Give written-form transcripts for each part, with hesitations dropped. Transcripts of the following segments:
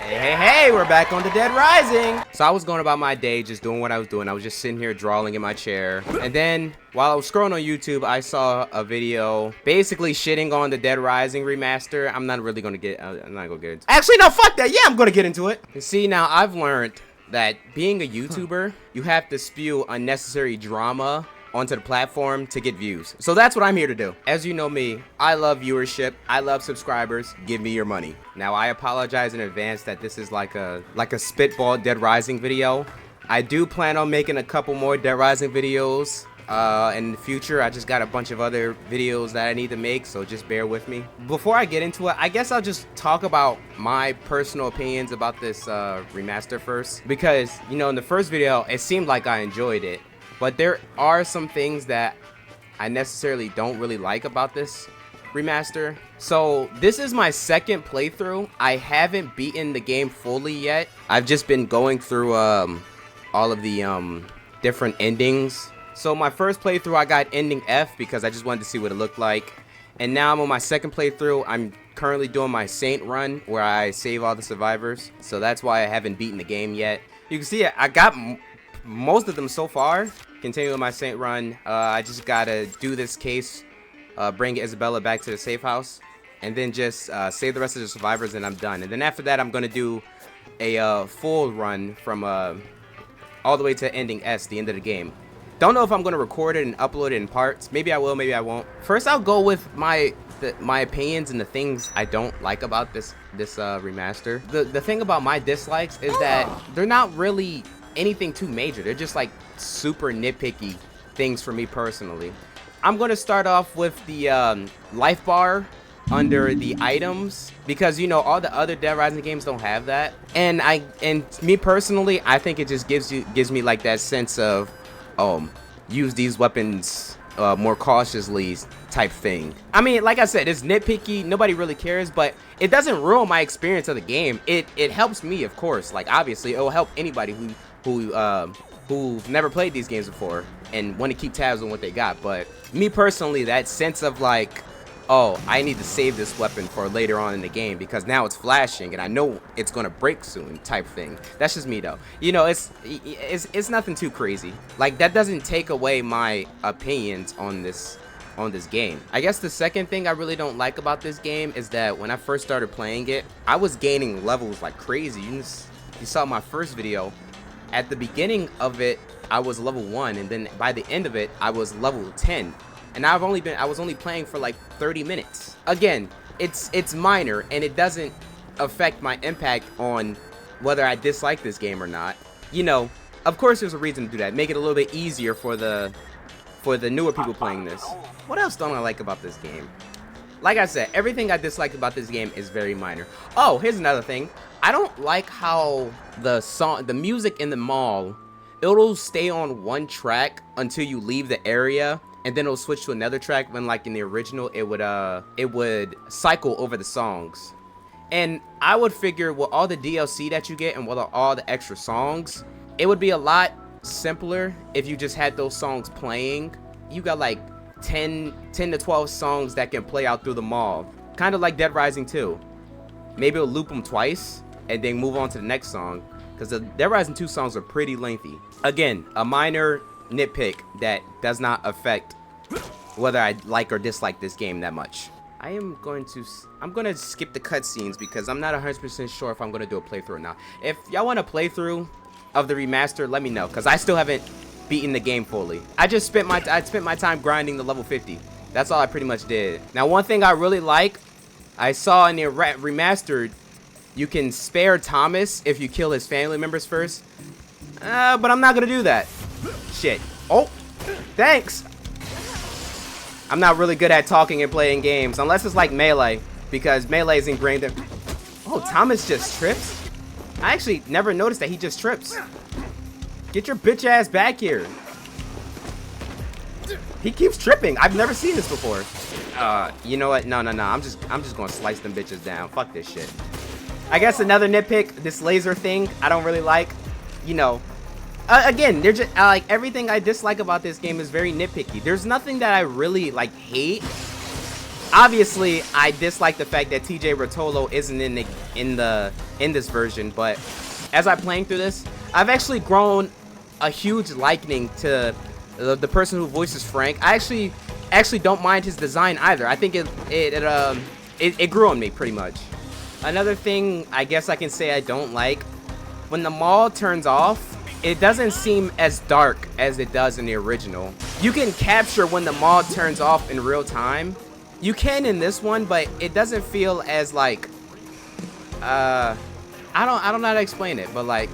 Hey, we're back on the Dead Rising. So I was going about my day, just doing what I was doing. I was just sitting here drawing in my chair. And then while I was scrolling on YouTube, I saw a video basically shitting on the Dead Rising remaster. I'm not really gonna get, I'm not gonna get into it. Actually, no, fuck that. Yeah, I'm gonna get into it. You see, now I've learned that being a YouTuber, you have to spew unnecessary drama onto the platform to get views. So that's what I'm here to do. As you know me, I love viewership, I love subscribers. Give me your money. Now I apologize in advance that this is like a spitball Dead Rising video. I do plan on making a couple more Dead Rising videos in the future. I just got a bunch of other videos that I need to make, so just bear with me. Before I get into it, I guess I'll just talk about my personal opinions about this remaster first, because you know, in the first video it seemed like I enjoyed it, but there are some things that I necessarily don't really like about this remaster. So this is my second playthrough. I haven't beaten the game fully yet. I've just been going through all of the different endings. So my first playthrough, I got ending F because I just wanted to see what it looked like. And now I'm on my second playthrough. I'm currently doing my Saint run where I save all the survivors. So that's why I haven't beaten the game yet. You can see I got most of them so far. Continue with my Saint run. I just gotta do this case, bring Isabella back to the safe house, and then just save the rest of the survivors, and I'm done. And then after that, I'm gonna do a full run from all the way to ending S, the end of the game. Don't know if I'm gonna record it and upload it in parts. Maybe I will, maybe I won't. First, I'll go with my opinions and the things I don't like about this remaster. The thing about my dislikes is that they're not really anything too major. They're just like super nitpicky things for me personally. I'm gonna start off with the life bar under the items, because you know all the other Dead Rising games don't have that, and me personally, I think it just gives me like that sense of use these weapons more cautiously type thing. I mean, like I said, it's nitpicky, nobody really cares, but it doesn't ruin my experience of the game. It helps me, of course. Like obviously it will help anybody who've never played these games before and want to keep tabs on what they got. But me personally, that sense of like, oh, I need to save this weapon for later on in the game because now it's flashing and I know it's gonna break soon type thing. That's just me though. You know, it's nothing too crazy. Like that doesn't take away my opinions on this game. I guess the second thing I really don't like about this game is that when I first started playing it, I was gaining levels like crazy. You saw my first video. At the beginning of it, I was level 1, and then by the end of it, I was level 10. And I was only playing for like 30 minutes. Again, it's minor, and it doesn't affect my impact on whether I dislike this game or not. You know, of course there's a reason to do that. Make it a little bit easier for the newer people playing this. What else don't I like about this game? Like I said, everything I dislike about this game is very minor. Oh, here's another thing. I don't like how the music in the mall, it'll stay on one track until you leave the area, and then it'll switch to another track. When like in the original, it would cycle over the songs. And I would figure with all the DLC that you get and with all the extra songs, it would be a lot simpler if you just had those songs playing. You got like 10 to 12 songs that can play out through the mall, kind of like Dead Rising 2. Maybe it'll loop them twice and then move on to the next song, because the Dead Rising 2 songs are pretty lengthy. Again, a minor nitpick that does not affect whether I like or dislike this game that much. I'm gonna skip the cutscenes because I'm not 100% sure if I'm gonna do a playthrough or not. If y'all want a playthrough of the remaster, let me know, because I still haven't beaten the game fully. I spent my time grinding the level 50. That's all I pretty much did. Now, one thing I really like, I saw in the remastered, you can spare Thomas if you kill his family members first. But I'm not gonna do that. Shit. Oh, thanks. I'm not really good at talking and playing games, unless it's like Melee, because Melee is ingrained in... Oh, Thomas just trips? I actually never noticed that he just trips. Get your bitch ass back here. He keeps tripping. I've never seen this before. You know what? No. I'm just gonna slice them bitches down. Fuck this shit. I guess another nitpick, this laser thing, I don't really like. You know, again, they're just like everything I dislike about this game is very nitpicky. There's nothing that I really like hate. Obviously, I dislike the fact that TJ Rotolo isn't in this version, but as I'm playing through this, I've actually grown a huge liking to the person who voices Frank. I actually don't mind his design either. I think it grew on me pretty much. Another thing I guess I can say I don't like, when the mall turns off, it doesn't seem as dark as it does in the original. You can capture when the mall turns off in real time. You can in this one, but it doesn't feel as like I don't know how to explain it, but like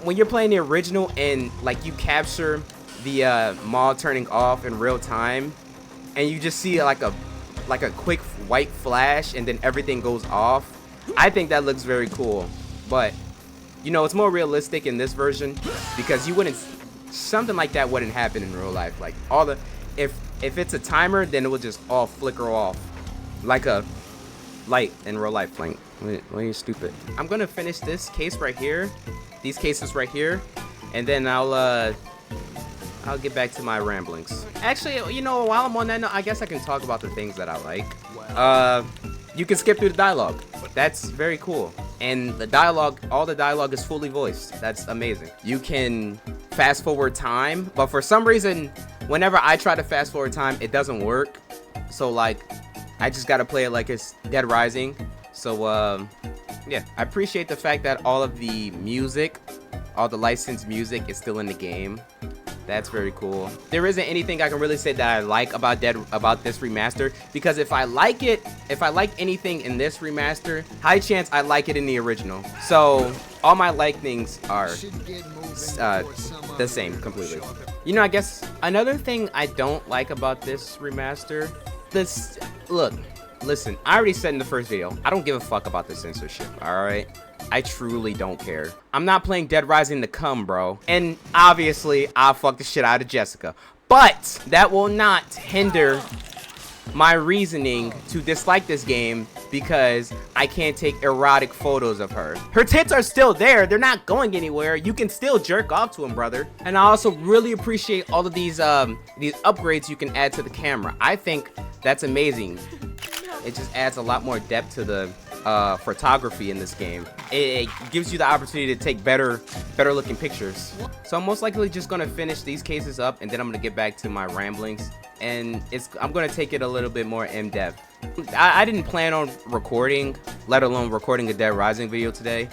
when you're playing the original and like you capture the mall turning off in real time and you just see like a quick white flash and then everything goes off, I think that looks very cool. But you know, it's more realistic in this version because something like that wouldn't happen in real life. Like if it's a timer, then it will just all flicker off like a light in real life. Like, well, you're stupid. I'm gonna finish this case right here, these cases right here, and then I'll get back to my ramblings. Actually, you know, while I'm on that note, I guess I can talk about the things that I like. You can skip through the dialogue. That's very cool. And the dialogue, all the dialogue is fully voiced. That's amazing. You can fast forward time, but for some reason, whenever I try to fast forward time, it doesn't work. So like, I just gotta play it like it's Dead Rising. So yeah, I appreciate the fact that all of the music, all the licensed music is still in the game. That's very cool. There isn't anything I can really say that I like about this remaster, because if I like anything in this remaster, high chance I like it in the original. So all my likings are the same completely. You know, I guess another thing I don't like about this remaster, listen, I already said in the first video, I don't give a fuck about the censorship, alright? I truly don't care. I'm not playing Dead Rising to come, bro. And obviously, I'll fuck the shit out of Jessica. But that will not hinder my reasoning to dislike this game because I can't take erotic photos of her. Her tits are still there. They're not going anywhere. You can still jerk off to them, brother. And I also really appreciate all of these upgrades you can add to the camera. I think that's amazing. It just adds a lot more depth to the photography in this game. It gives you the opportunity to take better looking pictures. So I'm most likely just gonna finish these cases up and then I'm gonna get back to my ramblings, and I'm gonna take it a little bit more in depth. I didn't plan on recording, let alone recording a Dead Rising video today,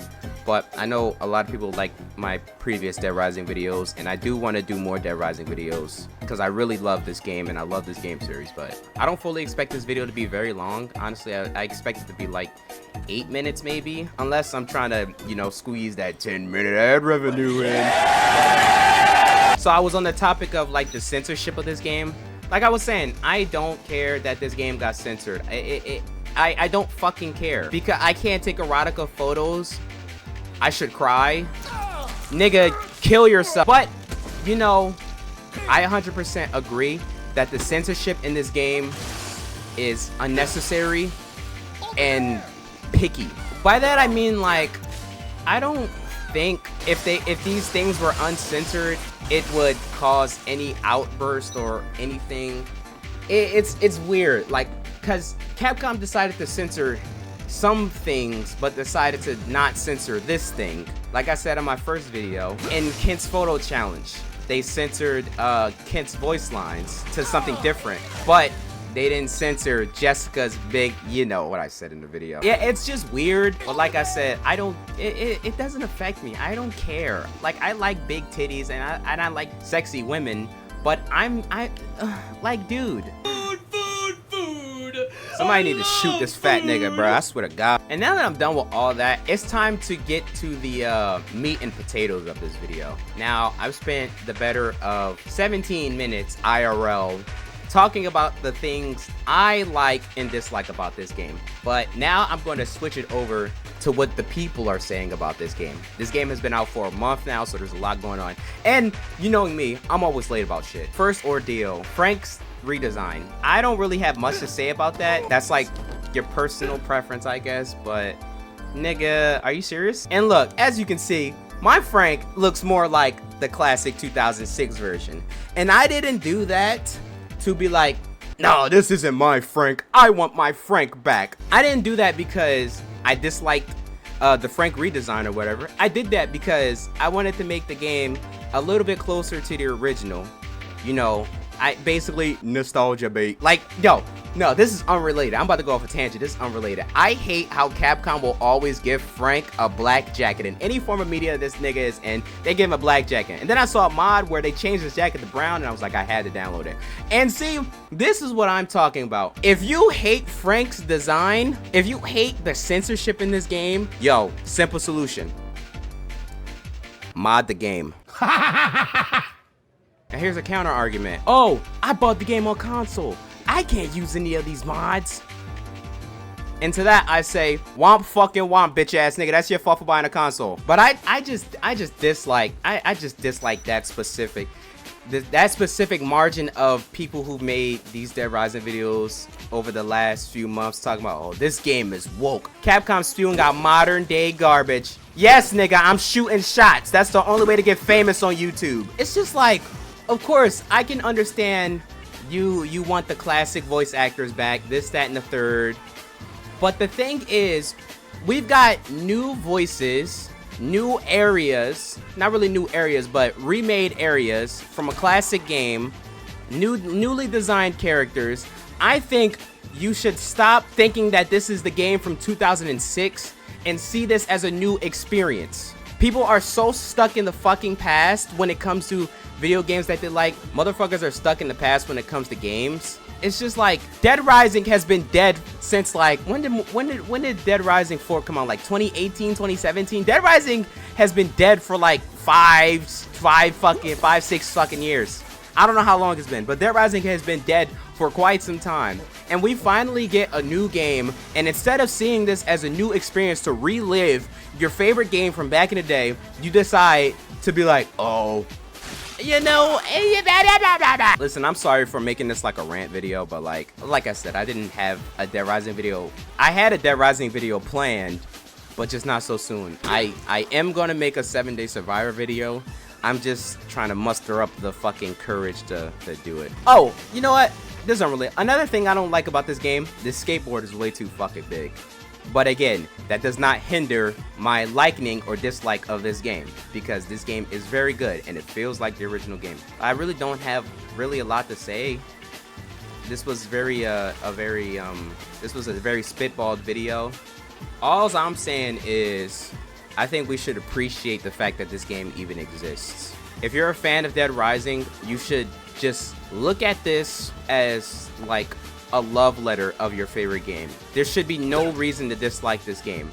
but I know a lot of people like my previous Dead Rising videos, and I do want to do more Dead Rising videos because I really love this game and I love this game series. But I don't fully expect this video to be very long. Honestly, I expect it to be like 8 minutes maybe, unless I'm trying to, you know, squeeze that 10-minute ad revenue in. So I was on the topic of like the censorship of this game. Like I was saying, I don't care that this game got censored. I don't fucking care because I can't take erotica photos. I should cry. Nigga, kill yourself. But, you know, I 100% agree that the censorship in this game is unnecessary and picky. By that I mean, like, I don't think if these things were uncensored, it would cause any outburst or anything. It's weird, like, cause Capcom decided to censor some things but decided to not censor this thing. Like I said in my first video, in Kent's photo challenge, they censored Kent's voice lines to something different, but they didn't censor Jessica's big, you know what I said in the video. Yeah, it's just weird, but like I said, it doesn't affect me. I don't care. Like, I like big titties and I like sexy women, but like, dude. Somebody need to shoot this fat nigga, bro. I swear to God. And now that I'm done with all that, it's time to get to the meat and potatoes of this video. Now, I've spent the better of 17 minutes IRL talking about the things I like and dislike about this game. But now I'm going to switch it over to what the people are saying about this game. This game has been out for a month now, so there's a lot going on. And you knowing me, I'm always late about shit. First ordeal, Frank's redesign. I don't really have much to say about that. That's like your personal preference, I guess, but nigga, are you serious? And look, as you can see, my Frank looks more like the classic 2006 version. And I didn't do that to be like, No, this isn't my Frank. I want my Frank back. I didn't do that because I disliked the Frank redesign or whatever. I did that because I wanted to make the game a little bit closer to the original. You know, I basically nostalgia bait. Like, yo, no, this is unrelated. I'm about to go off a tangent. This is unrelated. I hate how Capcom will always give Frank a black jacket. In any form of media this nigga is in, they give him a black jacket. And then I saw a mod where they changed his jacket to brown, and I was like, I had to download it. And see, this is what I'm talking about. If you hate Frank's design, if you hate the censorship in this game, yo, simple solution. Mod the game. And here's a counter argument. Oh, I bought the game on console. I can't use any of these mods. And to that I say, womp fucking womp, bitch ass nigga. That's your fault for buying a console. But I just dislike that specific margin of people who made these Dead Rising videos over the last few months talking about, oh, this game is woke. Capcom spewing out modern day garbage. Yes, nigga, I'm shooting shots. That's the only way to get famous on YouTube. It's just like, of course, I can understand you want the classic voice actors back, this, that, and the third. But the thing is, we've got new voices, new areas, not really new areas, but remade areas from a classic game, newly designed characters. I think you should stop thinking that this is the game from 2006 and see this as a new experience. People are so stuck in the fucking past when it comes to video games that they like. Motherfuckers are stuck in the past when it comes to games. It's just like Dead Rising has been dead since like when did Dead Rising 4 come out? Like 2018, 2017. Dead Rising has been dead for like 6 fucking years. I don't know how long it's been, but Dead Rising has been dead for quite some time. And we finally get a new game, and instead of seeing this as a new experience to relive your favorite game from back in the day, you decide to be like, oh, you know, listen, I'm sorry for making this like a rant video, but like I said, I didn't have a Dead Rising video. I had a Dead Rising video planned, but just not so soon. I am gonna make a 7-day survivor video. I'm just trying to muster up the fucking courage to do it. Oh, you know what? This is unrelated. Another thing I don't like about this game, this skateboard is way too fucking big. But again, that does not hinder my liking or dislike of this game, because this game is very good and it feels like the original game. I really don't have really a lot to say. This was very a very spitballed video. All I'm saying is I think we should appreciate the fact that this game even exists. If you're a fan of Dead Rising, you should just look at this as like a love letter of your favorite game. There should be no reason to dislike this game.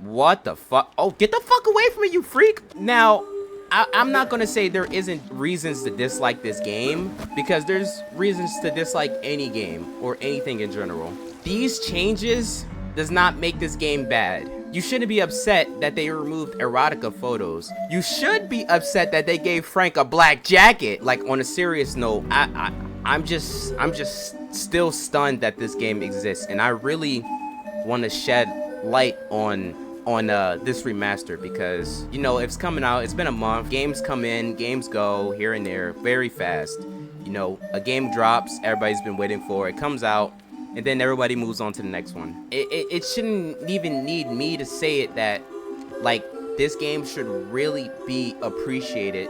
What the fuck? Oh, get the fuck away from me, you freak! Now, I'm not gonna say there isn't reasons to dislike this game, because there's reasons to dislike any game or anything in general. These changes does not make this game bad. You shouldn't be upset that they removed erotica photos. You should be upset that they gave Frank a black jacket. Like, on a serious note, I'm just still stunned that this game exists, and I really want to shed light on this remaster, because, you know, it's coming out, it's been a month, games come in, games go here and there very fast. You know, a game drops, everybody's been waiting for it, comes out, and then everybody moves on to the next one. It shouldn't even need me to say it that, like, this game should really be appreciated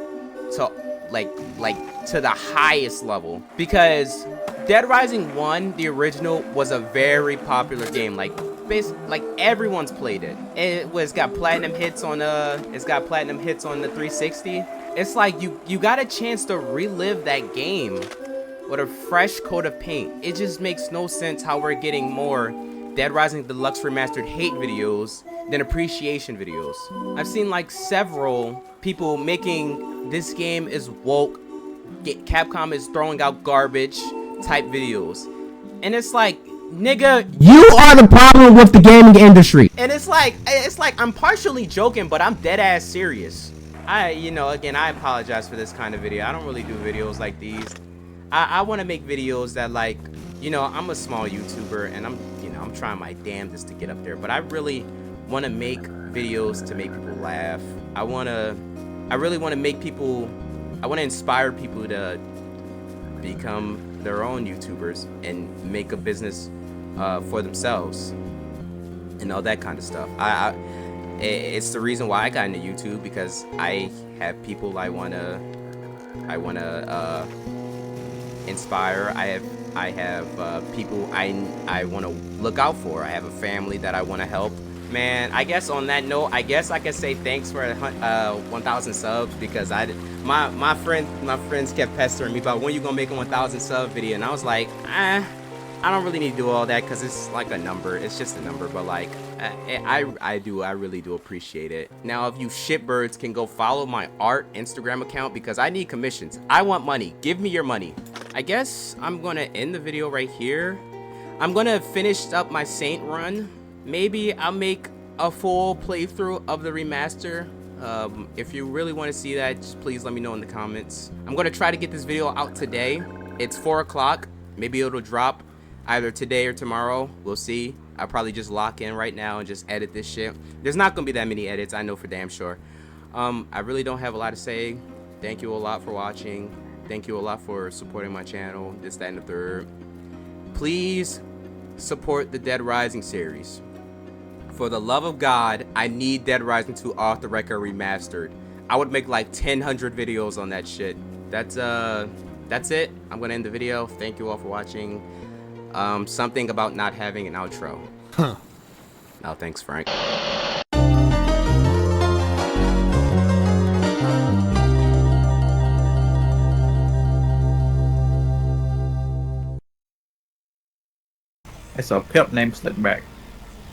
to to the highest level, because Dead Rising 1, the original, was a very popular game. Like everyone's played it. It's got platinum hits on the 360. It's like you got a chance to relive that game with a fresh coat of paint. It just makes no sense how we're getting more Dead Rising Deluxe Remastered hate videos than appreciation videos. I've seen like several people making this game is woke, Capcom is throwing out garbage type videos. And it's like, nigga, you are the problem with the gaming industry. And it's like I'm partially joking, but I'm dead ass serious. You know, again, I apologize for this kind of video. I don't really do videos like these. I want to make videos that, like, you know, I'm a small YouTuber and I'm trying my damnedest to get up there, but I really want to make videos to make people laugh. I really want to make people, I want to inspire people to become their own YouTubers and make a business for themselves and all that kind of stuff. It's the reason why I got into YouTube, because I have people I wanna inspire. I have people I want to look out for. I have a family that I want to help. Man, I guess on that note, I guess I can say thanks for 1,000 subs, because my friends kept pestering me about when you gonna make a 1,000 sub video, and I was like, I don't really need to do all that, because it's like a number. It's just a number, but like, I really do appreciate it. Now, if you shitbirds can go follow my art Instagram account, because I need commissions. I want money. Give me your money. I guess I'm gonna end the video right here. I'm gonna finish up my Saint run. Maybe I'll make a full playthrough of the remaster. If you really want to see that, just please let me know in the comments. I'm gonna try to get this video out today. It's 4 o'clock. Maybe it'll drop either today or tomorrow. We'll see. I'll probably just lock in right now and just edit this shit. There's not gonna be that many edits, I know for damn sure. I really don't have a lot to say. Thank you a lot for watching. Thank you a lot for supporting my channel, this, that, and the third. Please support the Dead Rising series. For the love of God, I need Dead Rising 2 off the record remastered. I would make like 1,000 videos on that shit. That's it. I'm gonna end the video. Thank you all for watching. Something about not having an outro. Huh. Oh, thanks, Frank. It's a pimp named Slickback.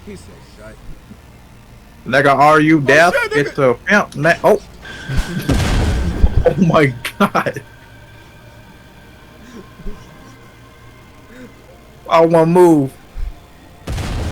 He said shut. Nigga, are you deaf? Shit, it's a pimp name. Oh. Oh my god. I wanna move.